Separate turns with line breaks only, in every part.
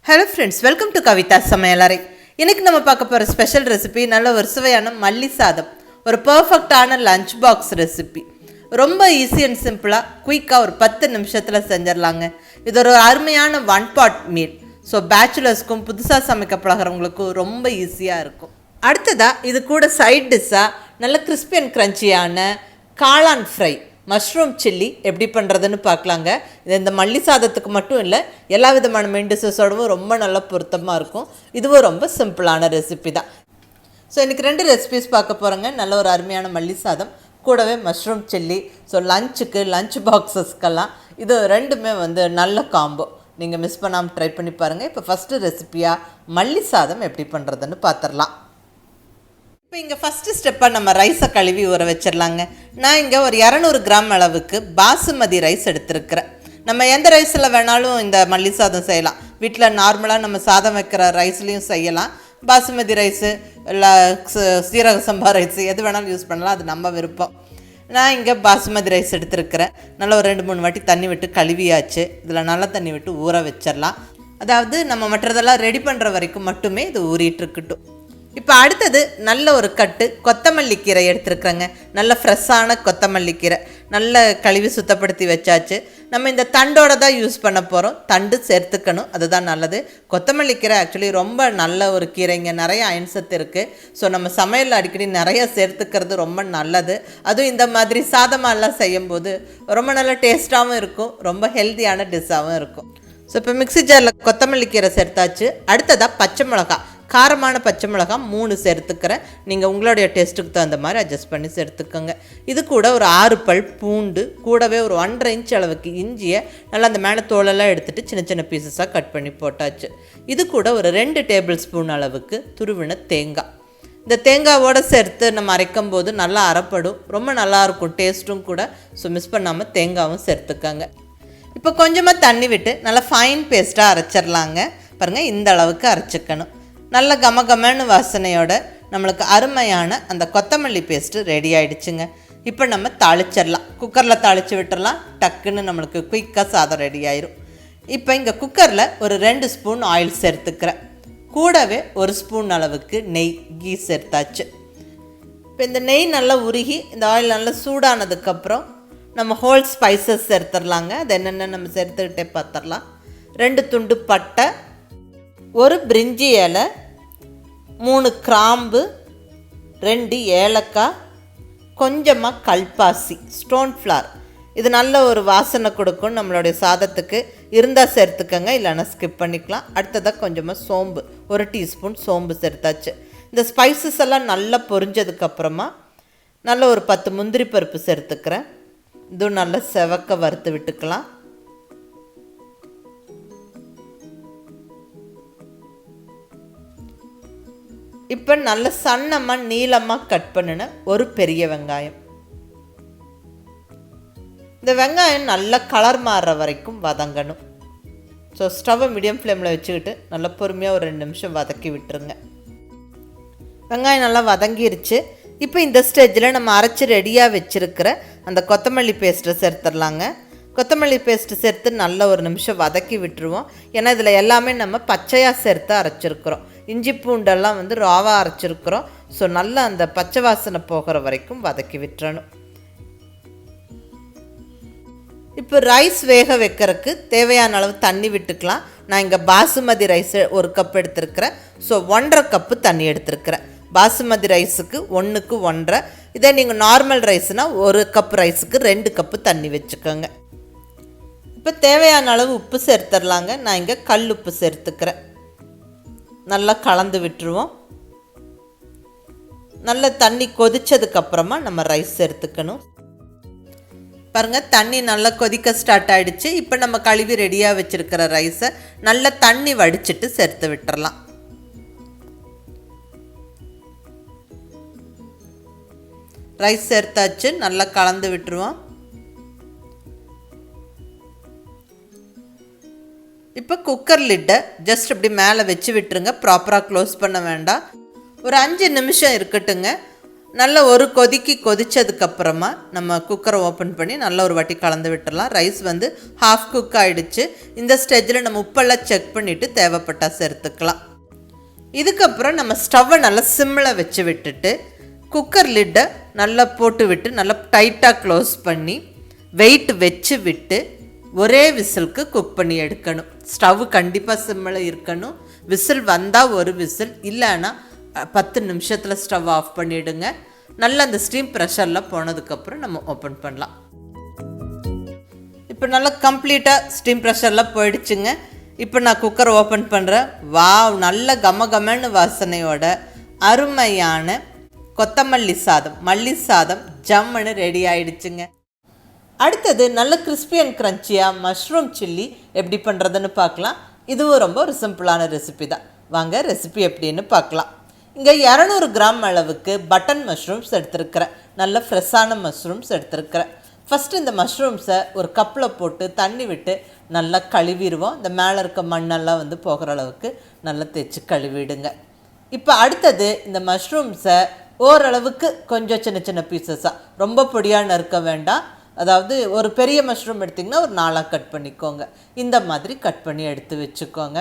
Hello friends, welcome to Kavitha சமையலறை. இன்றைக்கி நம்ம பார்க்க போகிற ஸ்பெஷல் ரெசிபி நல்ல ஒரு சுவையான மல்லி சாதம். ஒரு பர்ஃபெக்டான லஞ்ச் பாக்ஸ் ரெசிபி. ரொம்ப ஈஸி அண்ட் சிம்பிளாக குயிக்காக ஒரு 10 நிமிஷத்தில் செஞ்சிடலாங்க. இது ஒரு அருமையான ஒன் பாட் மீல். ஸோ பேச்சுலர்ஸ்க்கும் புதுசாக சமைக்க பழகிறவங்களுக்கும் ரொம்ப ஈஸியாக இருக்கும். அடுத்ததாக இது கூட சைட் டிஷ்ஷாக நல்ல கிறிஸ்பி அண்ட் க்ரன்ச்சியான காளான் ஃப்ரை, மஷ்ரூம் சில்லி எப்படி பண்ணுறதுன்னு பார்க்கலாங்க. இது இந்த மல்லி சாதத்துக்கு மட்டும் இல்லை, எல்லா விதமான மெயின் டிஷ்ஷஸோடவும் ரொம்ப நல்லா பொருத்தமாக இருக்கும். இதுவும் ரொம்ப சிம்பிளான ரெசிபி தான். ஸோ இன்றைக்கி 2 ரெசிபிஸ் பார்க்க போகிறோங்க. நல்ல ஒரு அருமையான மல்லி சாதம், கூடவே மஷ்ரூம் சில்லி. ஸோ லஞ்சுக்கு, லஞ்ச் பாக்ஸஸ்க்கெல்லாம் இது ரெண்டுமே நல்ல காம்போ. நீங்கள் மிஸ் பண்ணாமல் ட்ரை பண்ணி பாருங்கள். இப்போ ஃபஸ்ட்டு ரெசிபியாக மல்லி சாதம் எப்படி பண்ணுறதுன்னு பார்த்துடலாம். இப்போ இங்கே ஃபஸ்ட்டு ஸ்டெப்பாக நம்ம ரைஸை கழுவி ஊற வச்சிடலாங்க. நான் இங்கே ஒரு 200 கிராம் அளவுக்கு பாசுமதி ரைஸ் எடுத்துருக்கிறேன். நம்ம எந்த ரைஸில் வேணாலும் இந்த மல்லி சாதம் செய்யலாம். வீட்டில் நார்மலாக நம்ம சாதம் வைக்கிற ரைஸ்லேயும் செய்யலாம். பாசுமதி ரைஸு இல்லை சீரக சம்பா ரைஸு எது வேணாலும் யூஸ் பண்ணலாம், அது நம்ம விருப்பம். நான் இங்கே பாசுமதி ரைஸ் எடுத்துருக்கிறேன். நல்லா ஒரு 2-3 வாட்டி தண்ணி விட்டு கழுவியாச்சு. இதில் நல்லா தண்ணி விட்டு ஊற வச்சிடலாம். அதாவது நம்ம மற்றதெல்லாம் ரெடி பண்ணுற வரைக்கும் மட்டுமே இது ஊறிட்டுருக்கட்டும். இப்போ அடுத்தது நல்ல ஒரு கட்டு கொத்தமல்லி கீரை எடுத்துருக்குறேங்க. நல்ல ஃப்ரெஷ்ஷான கொத்தமல்லி கீரை நல்ல கழுவி சுத்தப்படுத்தி வச்சாச்சு. நம்ம இந்த தண்டோடு தான் யூஸ் பண்ண போகிறோம். தண்டு சேர்த்துக்கணும், அதுதான் நல்லது. கொத்தமல்லி கீரை ஆக்சுவலி ரொம்ப நல்ல ஒரு கீரைங்க. நிறைய அயன் சத்து இருக்குது. ஸோ நம்ம சமையலில் அடிக்கடி நிறைய சேர்த்துக்கிறது ரொம்ப நல்லது. அதுவும் இந்த மாதிரி சாதமெல்லாம் செய்யும்போது ரொம்ப நல்ல டேஸ்ட்டாகவும் இருக்கும், ரொம்ப ஹெல்த்தியான டிஷ்ஷாகவும் இருக்கும். ஸோ இப்போ மிக்ஸி ஜாரில் கொத்தமல்லி கீரை சேர்த்தாச்சு. அடுத்ததாக பச்சை மிளகா, காரமான பச்சை மிளகாய் 3 சேர்த்துக்கிறேன். நீங்கள் உங்களுடைய டேஸ்ட்டுக்கு தகுந்த மாதிரி அட்ஜஸ்ட் பண்ணி சேர்த்துக்கோங்க. இது கூட ஒரு 6 பல் பூண்டு, கூடவே ஒரு 1.5 இன்ச் அளவுக்கு இஞ்சியை நல்லா அந்த மேலே தோலெல்லாம் எடுத்துகிட்டு சின்ன சின்ன பீசஸாக கட் பண்ணி போட்டாச்சு. இது கூட ஒரு 2 டேபிள் ஸ்பூன் அளவுக்கு துருவின தேங்காய். இந்த தேங்காவோடு சேர்த்து நம்ம அரைக்கும் போது நல்லா அரைப்படும், ரொம்ப நல்லாயிருக்கும் டேஸ்ட்டும் கூட. ஸோ மிஸ் பண்ணாமல் தேங்காவும் சேர்த்துக்கோங்க. இப்போ கொஞ்சமாக தண்ணி விட்டு நல்லா ஃபைன் பேஸ்ட்டாக அரைச்சிடலாங்க. பாருங்கள், இந்த அளவுக்கு அரைச்சிக்கணும். நல்ல கமகமன்னு வாசனையோட நம்மளுக்கு அருமையான அந்த கொத்தமல்லி பேஸ்ட்டு ரெடி ஆகிடுச்சுங்க. இப்போ நம்ம தாளிச்சிடலாம். குக்கரில் தாளித்து விட்டுடலாம். டக்குன்னு நம்மளுக்கு குயிக்காக சாதம் ரெடி ஆயிரும். இப்போ இங்கே குக்கரில் ஒரு 2 ஸ்பூன் ஆயில் சேர்த்துக்கிறேன். கூடவே 1 ஸ்பூன் அளவுக்கு நெய், கீ சேர்த்தாச்சு. இப்போ இந்த நெய் நல்லா உருகி இந்த ஆயில் நல்லா சூடானதுக்கப்புறம் நம்ம ஹோல் ஸ்பைசஸ் சேர்த்துடலாங்க. அது என்னென்ன நம்ம சேர்த்துக்கிட்டே பார்த்துடலாம். 2 துண்டு பட்டை, 1 பிரிஞ்சி இலை, 3 கிராம்பு, 2 ஏலக்காய், கொஞ்சமாக கல்பாசி, ஸ்டோன் ஃப்ளார். இது நல்ல ஒரு வாசனை கொடுக்கும் நம்மளுடைய சாதத்துக்கு. இருந்தால் சேர்த்துக்கங்க, இல்லைன்னா ஸ்கிப் பண்ணிக்கலாம். அடுத்ததாக கொஞ்சமாக சோம்பு, 1 டீஸ்பூன் சோம்பு சேர்த்தாச்சு. இந்த ஸ்பைசஸ் எல்லாம் நல்லா பொரிஞ்சதுக்கப்புறமா நல்ல ஒரு 10 முந்திரி பருப்பு சேர்த்துக்கிறேன். இதுவும் நல்லா செவக்க வறுத்து விட்டுக்கலாம். இப்போ நல்ல சன்னமாக நீளமாக கட் பண்ணின ஒரு பெரிய வெங்காயம். இந்த வெங்காயம் நல்லா கலர் மாறுற வரைக்கும் வதங்கணும். ஸோ ஸ்டவ்வை மீடியம் ஃப்ளேமில் வச்சுக்கிட்டு நல்லா பொறுமையாக ஒரு 2 நிமிஷம் வதக்கி விட்டுருங்க. வெங்காயம் நல்லா வதங்கிருச்சு. இப்போ இந்த ஸ்டேஜில் நம்ம அரைச்சி ரெடியாக வச்சுருக்கிற அந்த கொத்தமல்லி பேஸ்ட்டை சேர்த்துடலாங்க. கொத்தமல்லி பேஸ்ட்டு சேர்த்து நல்ல ஒரு நிமிஷம் வதக்கி விட்டுருவோம். ஏன்னா இதில் எல்லாமே நம்ம பச்சையாக சேர்த்து அரைச்சிருக்கிறோம். இஞ்சி பூண்டெல்லாம் ராவாக அரைச்சிருக்கிறோம். ஸோ நல்லா அந்த பச்சை வாசனை போகிற வரைக்கும் வதக்கி விட்டுறணும். இப்போ ரைஸ் வேக வைக்கிறதுக்கு தேவையான அளவு தண்ணி விட்டுக்கலாம். நான் இங்கே பாசுமதி ரைஸ் 1 கப் எடுத்துருக்கிறேன். ஸோ 1.5 கப்பு தண்ணி எடுத்துருக்கிறேன். பாசுமதி ரைஸுக்கு 1க்கு 1.5. இதே நீங்கள் நார்மல் ரைஸ்னால் 1 கப் ரைஸுக்கு 2 கப்பு தண்ணி வச்சுக்கோங்க. இப்போ தேவையான அளவு உப்பு சேர்த்துடலாங்க. நான் இங்கே கல் உப்பு சேர்த்துக்கிறேன். நல்லா கலந்து விட்டுருவோம். நல்ல தண்ணி கொதித்ததுக்கப்புறமா நம்ம ரைஸ் சேர்த்துக்கணும். பாருங்கள், தண்ணி நல்லா கொதிக்க ஸ்டார்ட் ஆகிடுச்சு. இப்போ நம்ம கழுவி ரெடியாக வச்சுருக்கிற ரைஸை நல்லா தண்ணி வடிச்சிட்டு சேர்த்து விட்டுறலாம். ரைஸ் சேர்த்தாச்சு, நல்லா கலந்து விட்டுருவோம். இப்போ குக்கர் லிட்டை ஜஸ்ட் இப்படி மேலே வச்சு விட்டுருங்க. ப்ராப்பராக க்ளோஸ் பண்ண வேண்டாம். ஒரு 5 நிமிஷம் இருக்கட்டுங்க. நல்ல ஒரு கொதிக்கு கொதித்ததுக்கப்புறமா நம்ம குக்கரை ஓப்பன் பண்ணி நல்ல ஒரு வாட்டி கலந்து விட்டுடலாம். ரைஸ் வந்து ஹாஃப் குக் ஆகிடுச்சு. இந்த ஸ்டேஜில் நம்ம உப்பெல்லாம் செக் பண்ணிவிட்டு தேவைப்பட்டால் சேர்த்துக்கலாம். இதுக்கப்புறம் நம்ம ஸ்டவ்வை நல்லா சிம்மில் வச்சு விட்டுட்டு குக்கர் லிட்டை நல்லா போட்டு விட்டு நல்லா டைட்டாக க்ளோஸ் பண்ணி வெயிட் வச்சு விட்டு ஒரே விசிலுக்கு குக் பண்ணி எடுக்கணும். ஸ்டவ் கண்டிப்பாக சிம்மில் இருக்கணும். விசில் வந்தால் ஒரு விசில், இல்லைன்னா 10 நிமிஷத்தில் ஸ்டவ் ஆஃப் பண்ணிவிடுங்க. நல்லா அந்த ஸ்டீம் ப்ரெஷரில் போனதுக்கப்புறம் நம்ம ஓப்பன் பண்ணலாம். இப்போ நல்லா கம்ப்ளீட்டாக ஸ்டீம் ப்ரெஷரில் போயிடுச்சுங்க. இப்போ நான் குக்கர் ஓப்பன் பண்ணுறேன். வாவ், நல்ல கமகமன்னு வாசனையோட அருமையான கொத்தமல்லி சாதம், மல்லி சாதம் ஜம்முன்னு ரெடி ஆகிடுச்சுங்க. அடுத்தது நல்ல கிறிஸ்பி அண்ட் க்ரன்ச்சியாக மஷ்ரூம் சில்லி எப்படி பண்ணுறதுன்னு பார்க்கலாம். இதுவும் ரொம்ப ஒரு சிம்பிளான ரெசிபி தான். வாங்க ரெசிபி எப்படின்னு பார்க்கலாம். இங்கே 200 கிராம் அளவுக்கு பட்டன் மஷ்ரூம்ஸ் எடுத்துருக்கிறேன். நல்ல ஃப்ரெஷ்ஷான மஷ்ரூம்ஸ் எடுத்துருக்கிறேன். ஃபஸ்ட்டு இந்த மஷ்ரூம்ஸை ஒரு கப்பில் போட்டு தண்ணி விட்டு நல்லா கழுவிடுவோம். இந்த மேலே இருக்க மண்ணெல்லாம் வந்து போகிற அளவுக்கு நல்லா தேய்ச்சி கழுவிடுங்க. இப்போ அடுத்தது இந்த மஷ்ரூம்ஸை ஓரளவுக்கு கொஞ்சம் சின்ன சின்ன பீசஸாக, ரொம்ப பொடியாக நறுக்க வேண்டாம். அதாவது ஒரு பெரிய மஷ்ரூம் எடுத்திங்கன்னா ஒரு 4 கட் பண்ணிக்கோங்க. இந்த மாதிரி கட் பண்ணி எடுத்து வச்சுக்கோங்க.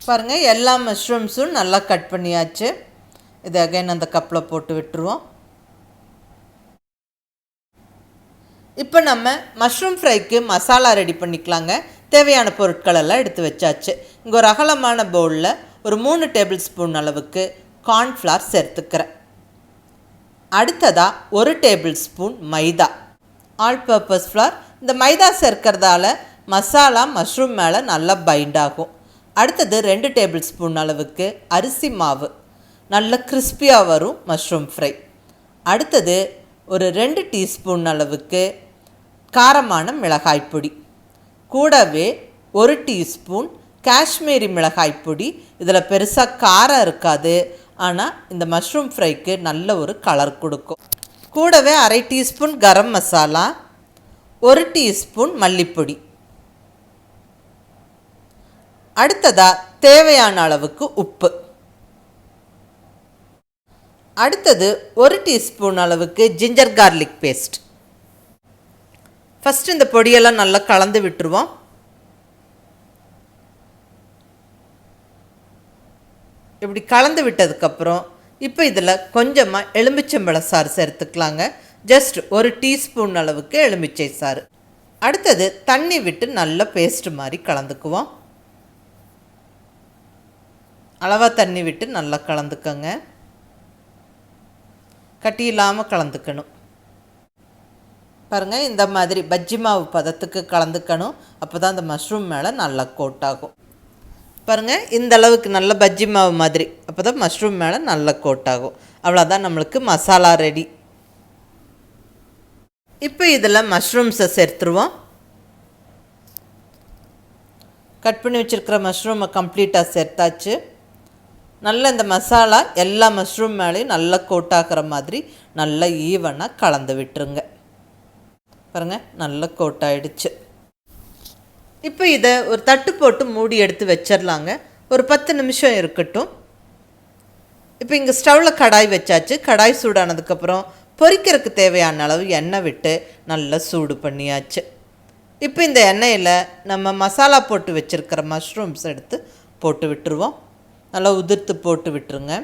பாருங்கள், எல்லா மஷ்ரூம்ஸும் நல்லா கட் பண்ணியாச்சு. இது அகைன் அந்த கப்பில் போட்டு விட்டுருவோம். இப்போ நம்ம மஷ்ரூம் ஃப்ரைக்கு மசாலா ரெடி பண்ணிக்கலாங்க. தேவையான பொருட்கள் எல்லாம் எடுத்து வச்சாச்சு. இங்கே ஒரு அகலமான பவுலில் ஒரு 3 டேபிள் ஸ்பூன் அளவுக்கு கார்ன்ஃப்ளவர் சேர்த்துக்கிறேன். அடுத்ததாக 1 டேபிள் ஸ்பூன் மைதா, ஆல் பர்பஸ் ஃப்ளார். இந்த மைதா சேர்க்கறதால மசாலா மஷ்ரூம் மேலே நல்லா பைண்ட் ஆகும். அடுத்தது 2 டேபிள் ஸ்பூன் அளவுக்கு அரிசி மாவு, நல்ல கிறிஸ்பியாக வரும் மஷ்ரூம் ஃப்ரை. அடுத்தது ஒரு 2 டீஸ்பூன் அளவுக்கு காரமான மிளகாய் பொடி, கூடவே 1 டீஸ்பூன் காஷ்மீரி மிளகாய் பொடி. இதில் பெருசாக காரம் இருக்காது, ஆனால் இந்த மஷ்ரூம் ஃப்ரைக்கு நல்ல ஒரு கலர் கொடுக்கும். கூடவே 1/2 டீஸ்பூன் கரம் மசாலா, 1 டீஸ்பூன் மல்லிப்பொடி. அடுத்ததாக தேவையான அளவுக்கு உப்பு. அடுத்தது 1 டீஸ்பூன் அளவுக்கு ஜிஞ்சர் கார்லிக் பேஸ்ட். ஃபஸ்ட்டு இந்த பொடியெல்லாம் நல்லா கலந்து விட்டுருவோம். இப்படி கலந்து விட்டதுக்கப்புறம் இப்போ இதில் கொஞ்சமாக எலுமிச்சம்பழ சாறு சேர்த்துக்கலாங்க. ஜஸ்ட் 1 டீஸ்பூன் அளவுக்கு எலுமிச்சை சாறு. அடுத்தது தண்ணி விட்டு நல்ல பேஸ்ட் மாதிரி கலந்துக்குவோம். அளவாக தண்ணி விட்டு நல்லா கலந்துக்கோங்க. கட்டி இல்லாமல் கலந்துக்கணும். பாருங்கள், இந்த மாதிரி பஜ்ஜி மாவு பதத்துக்கு கலந்துக்கணும். அப்போ தான் அந்த மஷ்ரூம் மேலே நல்லா கோட் ஆகும். பாருங்கள், இந்த அளவுக்கு நல்ல பஜ்ஜி மாவு மாதிரி, அப்போ தான் மஷ்ரூம் மேலே நல்லா கோட் ஆகும். அவ்வளோதான், நம்மளுக்கு மசாலா ரெடி. இப்போ இதில் மஷ்ரூம்ஸை சேர்த்துருவோம். கட் பண்ணி வச்சுருக்கிற மஷ்ரூமை கம்ப்ளீட்டாக சேர்த்தாச்சு. நல்ல இந்த மசாலா எல்லா மஷ்ரூம் மேலேயும் நல்லா கோட் ஆகிற மாதிரி நல்லா ஈவனாக கலந்து விட்டுருங்க. பாருங்கள், நல்லா கோட் ஆகிடுச்சு. இப்போ இதை ஒரு தட்டு போட்டு மூடி எடுத்து வச்சிடலாங்க. ஒரு 10 நிமிஷம் இருக்கட்டும். இப்போ இங்கே ஸ்டவ்வில் கடாய் வச்சாச்சு. கடாய் சூடானதுக்கப்புறம் பொரிக்கிறதுக்கு தேவையான அளவு எண்ணெய் விட்டு நல்லா சூடு பண்ணியாச்சு. இப்போ இந்த எண்ணெயில் நம்ம மசாலா போட்டு வச்சுருக்கிற மஷ்ரூம்ஸ் எடுத்து போட்டு விட்டுருவோம். நல்லா உதிர்த்து போட்டு விட்டுருங்க.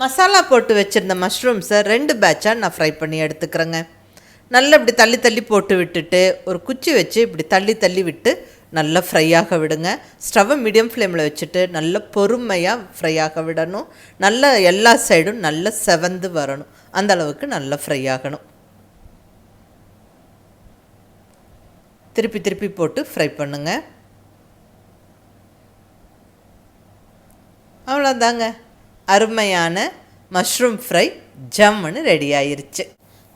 மசாலா போட்டு வச்சுருந்த மஷ்ரூம்ஸை 2 பேட்சாக நான் ஃப்ரை பண்ணி எடுத்துக்கிறேங்க. நல்லா இப்படி தள்ளி தள்ளி போட்டு விட்டுட்டு ஒரு குச்சி வச்சு இப்படி தள்ளி தள்ளி விட்டு நல்லா ஃப்ரை ஆக விடுங்க. ஸ்டவ்வை மீடியம் ஃப்ளேமில் வச்சுட்டு நல்லா பொறுமையாக ஃப்ரை ஆக விடணும். நல்லா எல்லா சைடும் நல்லா செவந்து வரணும். அந்த அளவுக்கு நல்லா ஃப்ரை ஆகணும். திருப்பி திருப்பி போட்டு ஃப்ரை பண்ணுங்க. அவ்வளோதாங்க, அருமையான மஷ்ரூம் ஃப்ரை ஜம்முன்னு ரெடி ஆயிருச்சு.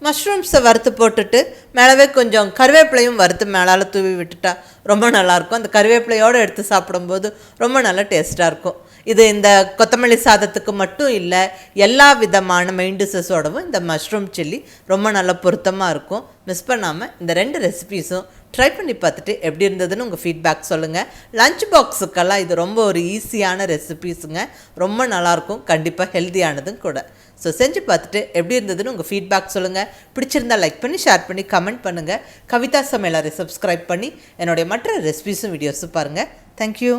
மஷ்ரூம்ஸை வறுத்து போட்டுட்டு மேலவே கொஞ்சம் கருவேப்பிலையும் வறுத்து மேலால் தூவி விட்டுட்டா ரொம்ப நல்லாயிருக்கும். அந்த கருவேப்பிலையோடு எடுத்து சாப்பிடும்போது ரொம்ப நல்லா டேஸ்ட்டாக இருக்கும். இது இந்த கொத்தமல்லி சாதத்துக்கு மட்டும் இல்லை, எல்லா விதமான மெயின் டிஷ்ஷஸோடவும் இந்த மஷ்ரூம் சில்லி ரொம்ப நல்லா பொருத்தமாக இருக்கும். மிஸ் பண்ணாமல் இந்த 2 ரெசிபீஸும் ட்ரை பண்ணி பார்த்துட்டு எப்படி இருந்ததுன்னு உங்கள் ஃபீட்பேக் சொல்லுங்கள். லஞ்ச் பாக்ஸுக்கெல்லாம் இது ரொம்ப ஒரு ஈஸியான ரெசிபீஸுங்க, ரொம்ப நல்லாயிருக்கும், கண்டிப்பாக ஹெல்த்தியானதும் கூட. ஸோ செஞ்சு பார்த்துட்டு எப்படி இருந்ததுன்னு உங்கள் ஃபீட்பேக் சொல்லுங்கள். பிடிச்சிருந்தால் லைக் பண்ணி ஷேர் பண்ணி கமெண்ட் பண்ணுங்கள். கவிதா சமையலறை சப்ஸ்கிரைப் பண்ணி என்னுடைய மற்ற ரெசிபீஸும் வீடியோஸும் பாருங்கள். தேங்க்யூ.